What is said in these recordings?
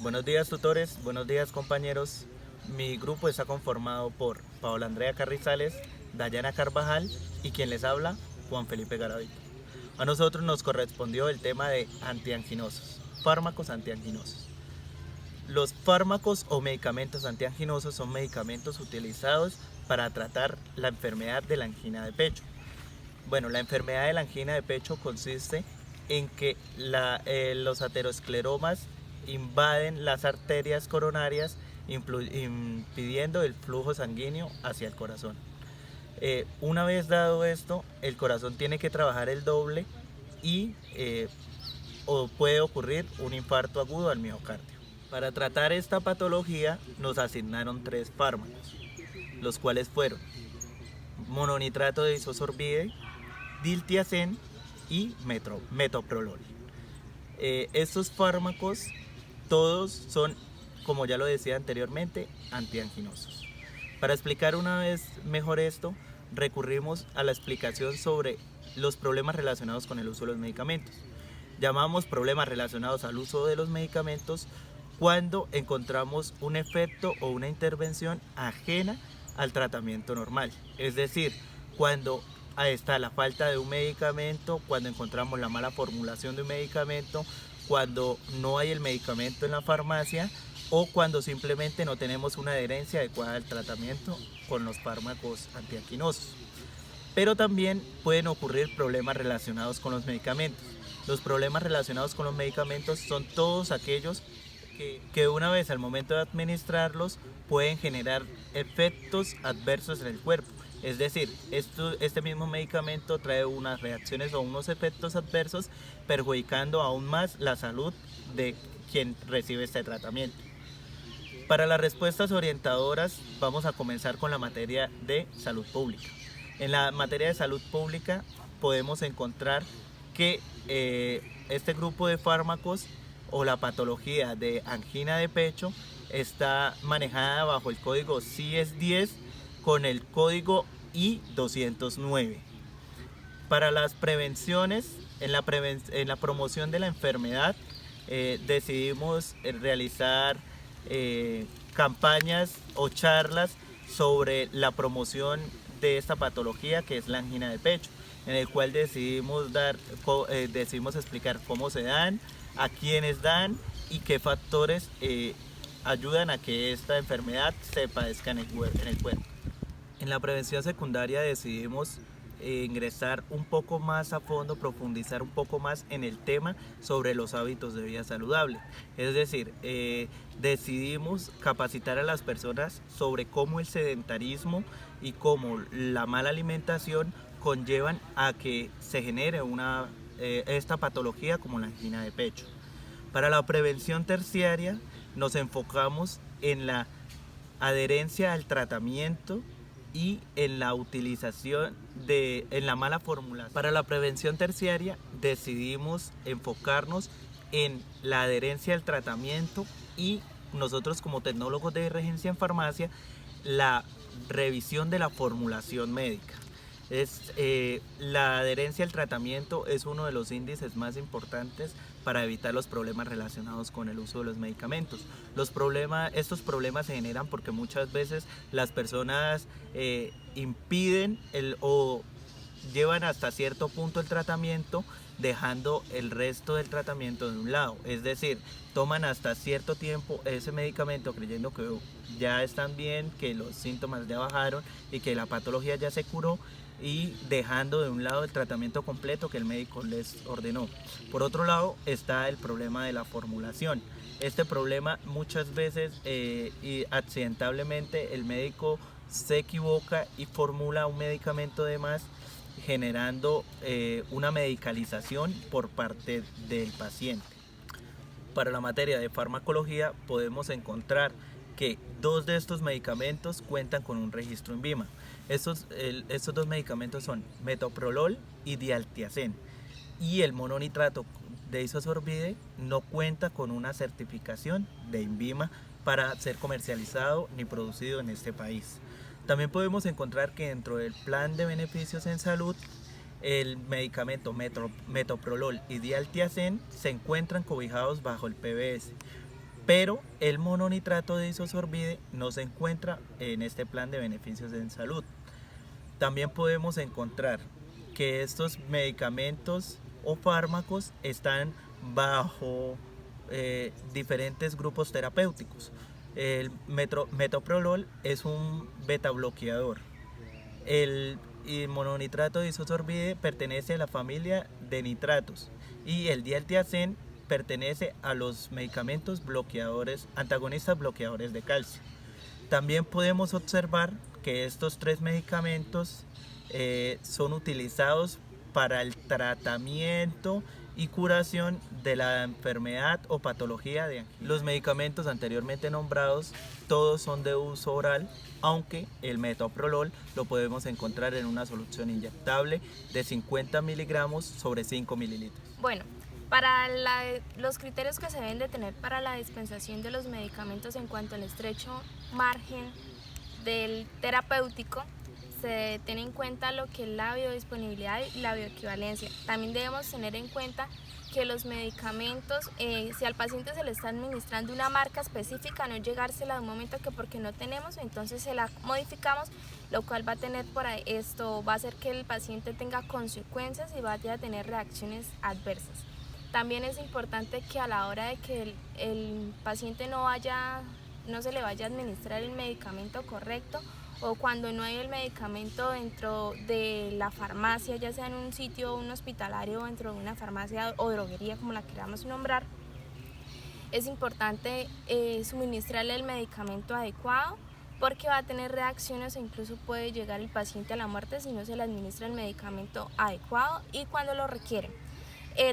Buenos días tutores, buenos días compañeros. Mi grupo está conformado por Paola Andrea Carrizales, Dayana Carvajal y quien les habla, Juan Felipe Garavito. A nosotros nos correspondió el tema de antianginosos, fármacos antianginosos. Los fármacos o medicamentos antianginosos son medicamentos utilizados para tratar la enfermedad de la angina de pecho. Bueno, la enfermedad de la angina de pecho consiste en que los ateroscleromas invaden las arterias coronarias, impidiendo el flujo sanguíneo hacia el corazón. Una vez dado esto, el corazón tiene que trabajar el doble y o puede ocurrir un infarto agudo al miocardio. Para tratar esta patología nos asignaron 3 fármacos, los cuales fueron mononitrato de isosorbide, diltiazem y metoprolol. Estos fármacos todos son, como ya lo decía anteriormente, antianginosos. Para explicar una vez mejor esto, recurrimos a la explicación sobre los problemas relacionados con el uso de los medicamentos. Llamamos problemas relacionados al uso de los medicamentos cuando encontramos un efecto o una intervención ajena al tratamiento normal. Es decir, cuando está la falta de un medicamento, cuando encontramos la mala formulación de un medicamento, cuando no hay el medicamento en la farmacia o cuando simplemente no tenemos una adherencia adecuada al tratamiento con los fármacos antianginosos. Pero también pueden ocurrir problemas relacionados con los medicamentos. Los problemas relacionados con los medicamentos son todos aquellos que una vez al momento de administrarlos pueden generar efectos adversos en el cuerpo. Es decir, este mismo medicamento trae unas reacciones o unos efectos adversos perjudicando aún más la salud de quien recibe este tratamiento. Para las respuestas orientadoras vamos a comenzar con la materia de salud pública. En la materia de salud pública podemos encontrar que este grupo de fármacos o la patología de angina de pecho está manejada bajo el código CIES-10 con el código I209. Para las prevenciones, en la promoción de la enfermedad, decidimos realizar campañas o charlas sobre la promoción de esta patología que es la angina de pecho, en el cual decidimos explicar cómo se dan, a quiénes dan y qué factores ayudan a que esta enfermedad se padezca en el cuerpo. En la prevención secundaria decidimos ingresar un poco más a fondo, profundizar un poco más en el tema sobre los hábitos de vida saludable. Es decir, decidimos capacitar a las personas sobre cómo el sedentarismo y cómo la mala alimentación conllevan a que se genere esta patología como la angina de pecho. Para la prevención terciaria nos enfocamos en la adherencia al tratamiento y en la utilización en la mala formulación. Para la prevención terciaria decidimos enfocarnos en la adherencia al tratamiento y nosotros como tecnólogos de regencia en farmacia, la revisión de la formulación médica. La adherencia al tratamiento es uno de los índices más importantes para evitar los problemas relacionados con el uso de los medicamentos. Estos problemas se generan porque muchas veces las personas impiden o llevan hasta cierto punto el tratamiento, dejando el resto del tratamiento de un lado. Es decir, toman hasta cierto tiempo ese medicamento creyendo que ya están bien, que los síntomas ya bajaron y que la patología ya se curó, y dejando de un lado el tratamiento completo que el médico les ordenó. Por otro lado está el problema de la formulación. Este problema muchas veces y accidentalmente el médico se equivoca y formula un medicamento de más, generando una medicalización por parte del paciente. Para la materia de farmacología podemos encontrar que 2 de estos medicamentos cuentan con un registro INVIMA. Estos 2 medicamentos son metoprolol y diltiazem, y el mononitrato de isosorbide no cuenta con una certificación de INVIMA para ser comercializado ni producido en este país. También podemos encontrar que dentro del plan de beneficios en salud, el medicamento metoprolol y diltiazem se encuentran cobijados bajo el PBS. pero el mononitrato de isosorbide no se encuentra en este plan de beneficios en salud. También podemos encontrar que estos medicamentos o fármacos están bajo diferentes grupos terapéuticos. El metoprolol es un beta bloqueador. El mononitrato de isosorbide pertenece a la familia de nitratos y el dialtiazem pertenece a los medicamentos bloqueadores, antagonistas bloqueadores de calcio. También podemos observar que estos tres medicamentos son utilizados para el tratamiento y curación de la enfermedad o patología de angina. Los medicamentos anteriormente nombrados todos son de uso oral, aunque el metoprolol lo podemos encontrar en una solución inyectable de 50 miligramos sobre 5 mililitros. Bueno, para los criterios que se deben de tener para la dispensación de los medicamentos en cuanto al estrecho margen del terapéutico, se tiene en cuenta lo que es la biodisponibilidad y la bioequivalencia. También debemos tener en cuenta que los medicamentos, si al paciente se le está administrando una marca específica, no llegársela de un momento que porque no tenemos, entonces se la modificamos, lo cual va a tener por ahí, esto va a hacer que el paciente tenga consecuencias y vaya a tener reacciones adversas. También es importante que a la hora de que el paciente no se le vaya a administrar el medicamento correcto, o cuando no hay el medicamento dentro de la farmacia, ya sea en un sitio, un hospitalario, o dentro de una farmacia o droguería, como la queramos nombrar, es importante suministrarle el medicamento adecuado, porque va a tener reacciones e incluso puede llegar el paciente a la muerte si no se le administra el medicamento adecuado y cuando lo requiere.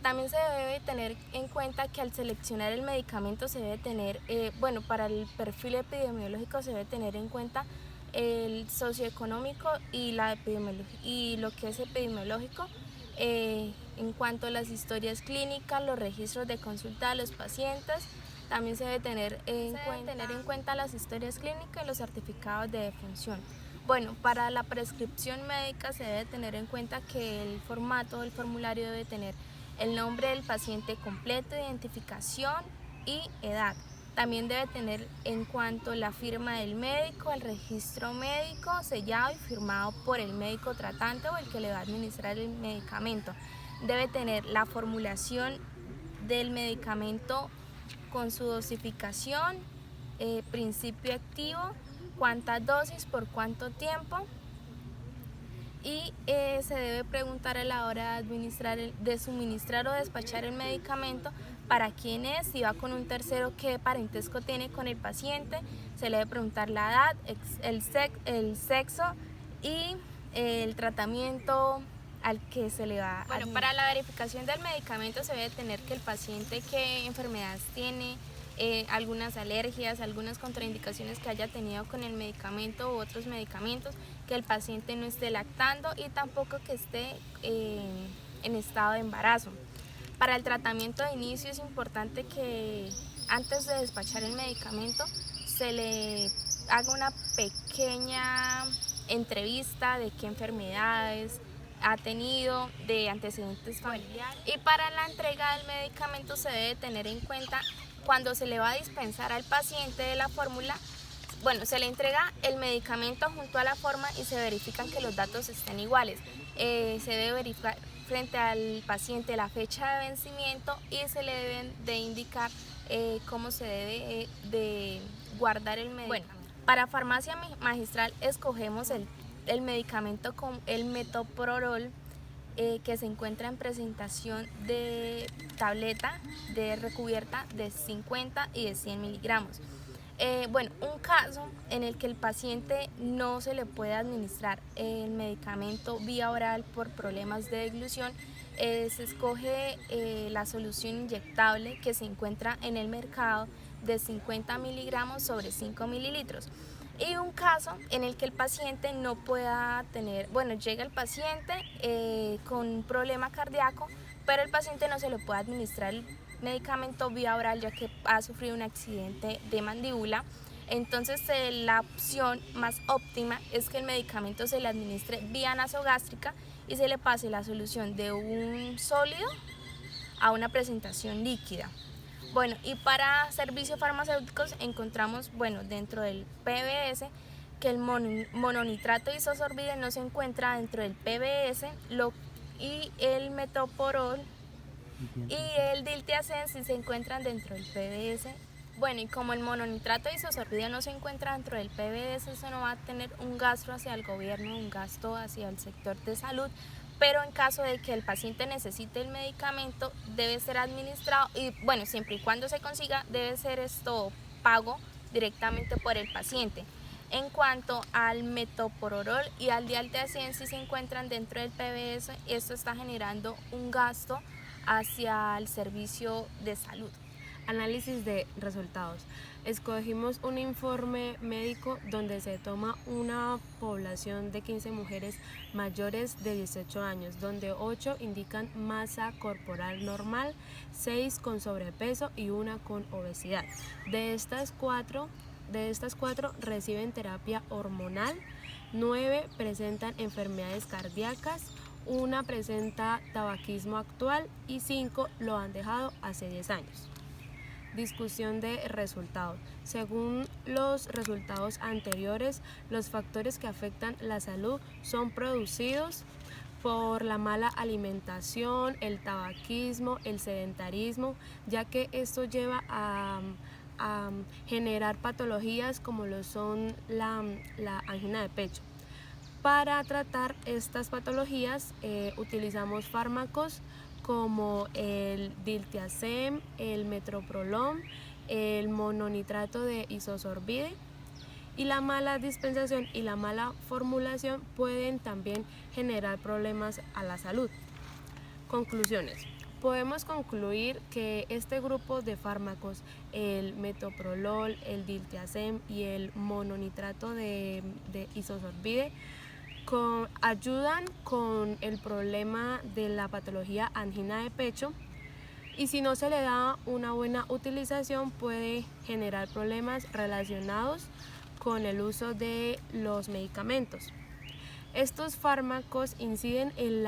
También se debe tener en cuenta que al seleccionar el medicamento se debe tener, para el perfil epidemiológico se debe tener en cuenta el socioeconómico y lo que es epidemiológico, en cuanto a las historias clínicas, los registros de consulta de los pacientes. También se debe tener en cuenta las historias clínicas y los certificados de defunción. Bueno, para la prescripción médica se debe tener en cuenta que el formato del formulario debe tener el nombre del paciente completo, identificación y edad. También debe tener en cuanto la firma del médico, el registro médico sellado y firmado por el médico tratante o el que le va a administrar el medicamento. Debe tener la formulación del medicamento con su dosificación, principio activo, cuántas dosis, por cuánto tiempo. Y se debe preguntar a la hora de suministrar o despachar el medicamento para quién es, si va con un tercero, qué parentesco tiene con el paciente. Se le debe preguntar la edad, el sexo y el tratamiento al que se le va a administrar. Para la verificación del medicamento se debe tener que el paciente qué enfermedades tiene, algunas alergias, algunas contraindicaciones que haya tenido con el medicamento u otros medicamentos, que el paciente no esté lactando y tampoco que esté en estado de embarazo. Para el tratamiento de inicio es importante que antes de despachar el medicamento se le haga una pequeña entrevista de qué enfermedades ha tenido, de antecedentes familiares. Y para la entrega del medicamento se debe tener en cuenta cuando se le va a dispensar al paciente de la fórmula. Se le entrega el medicamento junto a la forma y se verifican que los datos estén iguales. Se debe verificar frente al paciente la fecha de vencimiento y se le deben de indicar cómo se debe de guardar el medicamento. Para farmacia magistral escogemos el medicamento con el metoprolol, que se encuentra en presentación de tableta de recubierta de 50 y de 100 miligramos. Un caso en el que el paciente no se le puede administrar el medicamento vía oral por problemas de deglución, se escoge la solución inyectable que se encuentra en el mercado de 50 miligramos sobre 5 mililitros. Y un caso en el que el paciente no pueda tener, llega el paciente con un problema cardíaco, pero el paciente no se le puede administrar el medicamento vía oral ya que ha sufrido un accidente de mandíbula. Entonces la opción más óptima es que el medicamento se le administre vía nasogástrica y se le pase la solución de un sólido a una presentación líquida. Bueno, y para servicios farmacéuticos encontramos, bueno, dentro del PBS, que el mononitrato isosorbide no se encuentra dentro del PBS, y el metoprolol y el diltiazem sí se encuentran dentro del PBS. Bueno, y como el mononitrato isosorbide no se encuentra dentro del PBS, eso no va a tener un gasto hacia el gobierno, un gasto hacia el sector de salud, pero en caso de que el paciente necesite el medicamento, debe ser administrado y, bueno, siempre y cuando se consiga, debe ser esto pago directamente por el paciente. En cuanto al metoprolol y al diltiazem, si se encuentran dentro del PBS, esto está generando un gasto hacia el servicio de salud. Análisis de resultados. Escogimos un informe médico donde se toma una población de 15 mujeres mayores de 18 años, donde 8 indican masa corporal normal, 6 con sobrepeso y 1 con obesidad. De estas cuatro reciben terapia hormonal, 9 presentan enfermedades cardíacas, 1 presenta tabaquismo actual y 5 lo han dejado hace 10 años. Discusión de resultados. Según los resultados anteriores, los factores que afectan la salud son producidos por la mala alimentación, el tabaquismo, el sedentarismo, ya que esto lleva a generar patologías como lo son la angina de pecho. Para tratar estas patologías utilizamos fármacos como el diltiazem, el metoprolol, el mononitrato de isosorbide, y la mala dispensación y la mala formulación pueden también generar problemas a la salud. Conclusiones. Podemos concluir que este grupo de fármacos, el metoprolol, el diltiazem y el mononitrato de isosorbide, ayudan con el problema de la patología angina de pecho, y si no se le da una buena utilización puede generar problemas relacionados con el uso de los medicamentos. Estos fármacos inciden en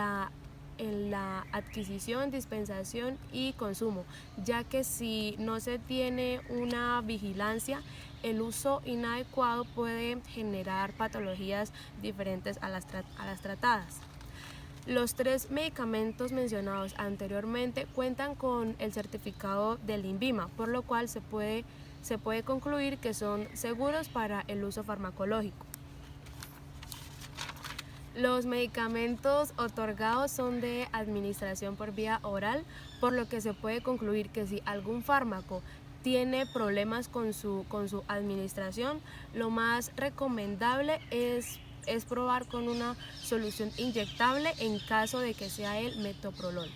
la adquisición, dispensación y consumo, ya que si no se tiene una vigilancia, el uso inadecuado puede generar patologías diferentes a las tratadas. Los 3 medicamentos mencionados anteriormente cuentan con el certificado del INVIMA, por lo cual se puede concluir que son seguros para el uso farmacológico. Los medicamentos otorgados son de administración por vía oral, por lo que se puede concluir que si algún fármaco tiene problemas con su administración, lo más recomendable es probar con una solución inyectable en caso de que sea el metoprolol.